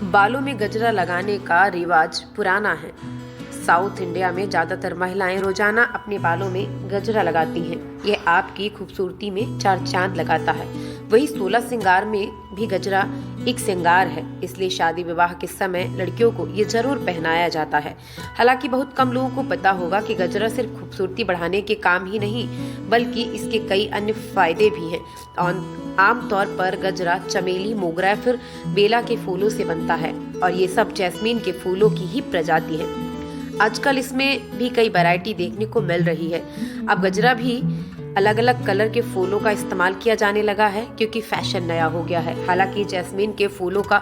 बालों में गजरा लगाने का रिवाज पुराना है। साउथ इंडिया में ज्यादातर महिलाएं रोजाना अपने बालों में गजरा लगाती हैं। यह आपकी खूबसूरती में चार चांद लगाता है। वही 16 श्रृंगार में भी गजरा एक श्रृंगार है, इसलिए शादी विवाह के समय लड़कियों को ये जरूर पहनाया जाता है। हालांकि बहुत कम लोगों को पता होगा कि गजरा सिर्फ खूबसूरती बढ़ाने के काम ही नहीं, बल्कि इसके कई अन्य फायदे भी हैं। और आमतौर पर गजरा चमेली, मोगरा या फिर बेला के फूलों से बनता है, और ये सब जैस्मीन के फूलों की ही प्रजाति है। आजकल इसमें भी कई वैरायटी देखने को मिल रही है। अब गजरा भी अलग अलग कलर के फूलों का इस्तेमाल किया जाने लगा है, क्योंकि फैशन नया हो गया है। हालांकि जैस्मीन के फूलों का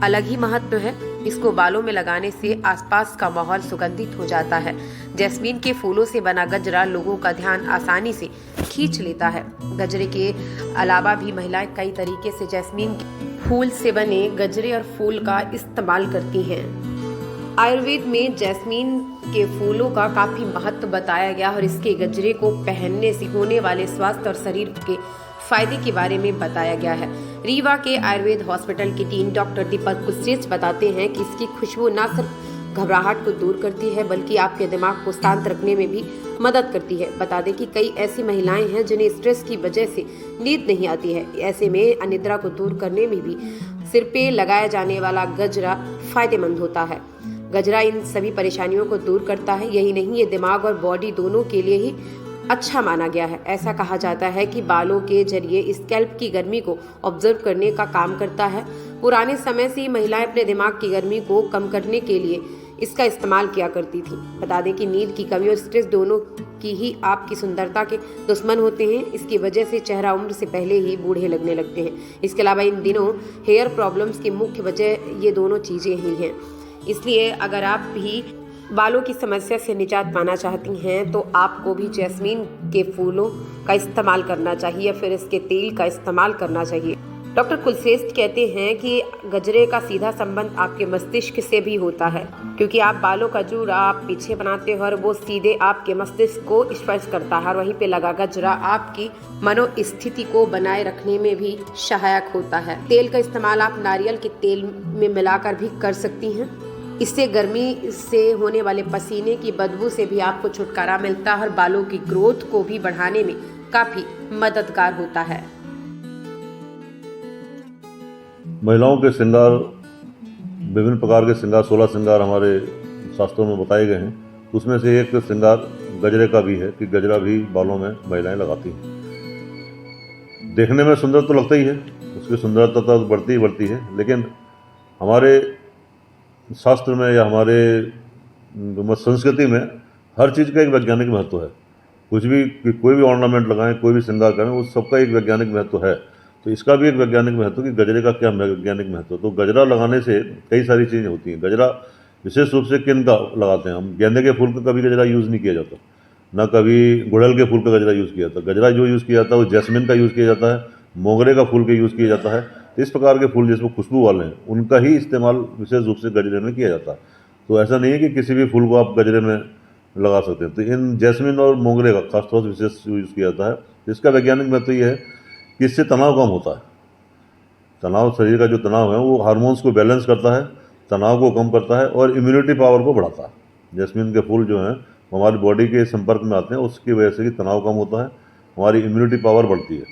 अलग ही महत्व है। इसको बालों में लगाने से आसपास का माहौल सुगंधित हो जाता है। जैस्मीन के फूलों से बना गजरा लोगों का ध्यान आसानी से खींच लेता है। गजरे के अलावा भी महिलाएं कई तरीके से जैस्मीन के फूल से बने गजरे और फूल का इस्तेमाल करती हैं। आयुर्वेद में जैस्मीन के फूलों का काफी महत्व बताया गया और इसके गजरे को पहनने से होने वाले स्वास्थ्य और शरीर के फायदे के बारे में बताया गया है। रीवा के आयुर्वेद हॉस्पिटल की टीम डॉक्टर दीपक कुश्रेष्ठ बताते हैं कि इसकी खुशबू न सिर्फ घबराहट को दूर करती है, बल्कि आपके दिमाग को शांत रखने में भी मदद करती है। बता दें कि कई ऐसी महिलाएं हैं जिन्हें स्ट्रेस की वजह से नींद नहीं आती है। ऐसे में अनिद्रा को दूर करने में भी सिर पे लगाया जाने वाला गजरा फायदेमंद होता है। गजरा इन सभी परेशानियों को दूर करता है। यही नहीं, ये दिमाग और बॉडी दोनों के लिए ही अच्छा माना गया है। ऐसा कहा जाता है कि बालों के जरिए स्कैल्प की गर्मी को ऑब्जर्व करने का काम करता है। पुराने समय से ही महिलाएं अपने दिमाग की गर्मी को कम करने के लिए इसका इस्तेमाल किया करती थी। बता दें कि नींद की कमी और स्ट्रेस दोनों की ही आपकी सुंदरता के दुश्मन होते हैं। इसकी वजह से चेहरा उम्र से पहले ही बूढ़े लगने लगते हैं। इसके अलावा इन दिनों हेयर प्रॉब्लम्स की मुख्य वजह ये दोनों चीजें ही हैं। इसलिए अगर आप भी बालों की समस्या से निजात पाना चाहती हैं, तो आपको भी जैस्मीन के फूलों का इस्तेमाल करना चाहिए या फिर इसके तेल का इस्तेमाल करना चाहिए। डॉक्टर कुलश्रेष्ठ कहते हैं कि गजरे का सीधा संबंध आपके मस्तिष्क से भी होता है, क्योंकि आप बालों का जूड़ा आप पीछे बनाते हो और वो सीधे आपके मस्तिष्क को स्पर्श करता है। और वहीं पे लगा गजरा आपकी मनोस्थिति को बनाए रखने में भी सहायक होता है। तेल का इस्तेमाल आप नारियल के तेल में मिलाकर भी कर सकती हैं। इससे गर्मी से होने वाले पसीने की बदबू से भी आपको छुटकारा मिलता है और बालों की ग्रोथ को भी बढ़ाने में काफी मददगार होता है। महिलाओं के श्रृंगार, विभिन्न प्रकार के श्रृंगार, 16 श्रृंगार हमारे शास्त्रों में बताए गए हैं। उसमें से एक श्रृंगार गजरे का भी है कि गजरा भी बालों में महिलाएं लगाती हैं। देखने में सुंदर तो लगता ही है, उसकी सुंदरता तो बढ़ती ही बढ़ती है, लेकिन हमारे शास्त्र में या हमारे संस्कृति में हर चीज़ का एक वैज्ञानिक महत्व है। कुछ भी, कोई भी ऑर्नामेंट लगाएं, कोई भी श्रृंगार करें, उस सबका एक वैज्ञानिक महत्व है। तो इसका भी एक वैज्ञानिक महत्व कि गजरे का क्या वैज्ञानिक महत्व। तो गजरा लगाने से कई सारी चीज़ें होती हैं। गजरा विशेष रूप से किन का लगाते हैं हम? गेंदे के फूल का कभी गजरा यूज़ नहीं किया जाता, ना कभी गुड़हल के फूल का गजरा यूज़ किया जाता। गजरा जो यूज़ किया जाता है वो जैस्मिन का यूज़ किया जाता है, मोगरे का फूल का यूज़ किया जाता है। इस प्रकार के फूल जिसमें खुशबू वाले हैं उनका ही इस्तेमाल विशेष रूप से गजरे में किया जाता है। तो ऐसा नहीं है कि किसी भी फूल को आप गजरे में लगा सकते हैं। तो इन जैस्मिन और मोगरे का खासतौर से विशेष यूज़ किया जाता है। इसका वैज्ञानिक महत्व ये है कि इससे तनाव कम होता है। तनाव, शरीर का जो तनाव है वो हार्मोन्स को बैलेंस करता है, तनाव को कम करता है और इम्यूनिटी पावर को बढ़ाता है। जैस्मिन के फूल जो हैं हमारी बॉडी के संपर्क में आते हैं, उसकी वजह से कि तनाव कम होता है, हमारी इम्यूनिटी पावर बढ़ती है।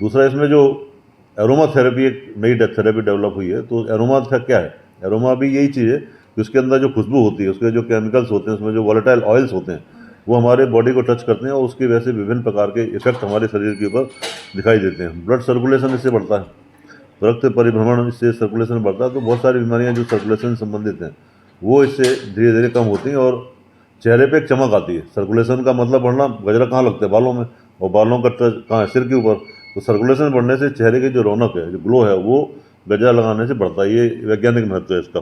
दूसरा, इसमें जो एरोमा थेरेपी, एक नई थेरेपी डेवलप हुई है, तो एरोमा क्या है? एरोमा भी यही चीज़ है कि उसके अंदर जो खुशबू होती है, उसके जो केमिकल्स होते हैं, उसमें जो वोलेटाइल ऑयल्स होते हैं, वो हमारे बॉडी को टच करते हैं और उसकी वजह से विभिन्न प्रकार के इफेक्ट हमारे शरीर के ऊपर दिखाई देते हैं। ब्लड सर्कुलेशन इससे बढ़ता है, रक्त परिभ्रमण इससे सर्कुलेशन बढ़ता है। तो बहुत सारी बीमारियां जो सर्कुलेशन से संबंधित हैं वो इससे धीरे धीरे कम होती हैं और चेहरे पे एक चमक आती है। सर्कुलेशन का मतलब बढ़ना, गजरा कहाँ लगता है? बालों में, और बालों का टच कहाँ है? सिर के ऊपर। तो सर्कुलेशन बढ़ने से चेहरे की जो रौनक है, जो ग्लो है, वो गजरा लगाने से बढ़ता है। ये वैज्ञानिक महत्व है इसका।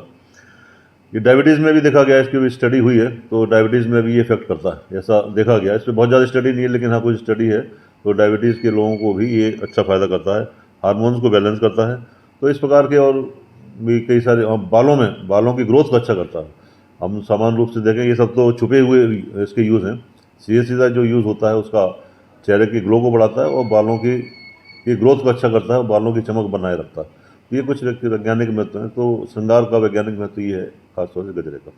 ये डायबिटीज़ में भी देखा गया है, इसकी भी स्टडी हुई है, तो डायबिटीज़ में भी ये इफेक्ट करता है, ऐसा देखा गया है। इस पर बहुत ज़्यादा स्टडी नहीं है, लेकिन हाँ कुछ स्टडी है। तो डायबिटीज़ के लोगों को भी ये अच्छा फ़ायदा करता है, हार्मोन्स को बैलेंस करता है। तो इस प्रकार के और भी कई सारे, बालों की ग्रोथ को अच्छा करता है। हम सामान्य रूप से देखें, ये सब तो छुपे हुए इसके यूज़ हैं। सीधा जो यूज़ होता है उसका चेहरे की ग्लो को बढ़ाता है और बालों की ग्रोथ को अच्छा करता है और बालों की चमक बनाए रखता है। ये कुछ वैज्ञानिक महत्व हैं। तो श्रृंगार का वैज्ञानिक महत्व ये है, खासतौर से गजरे का।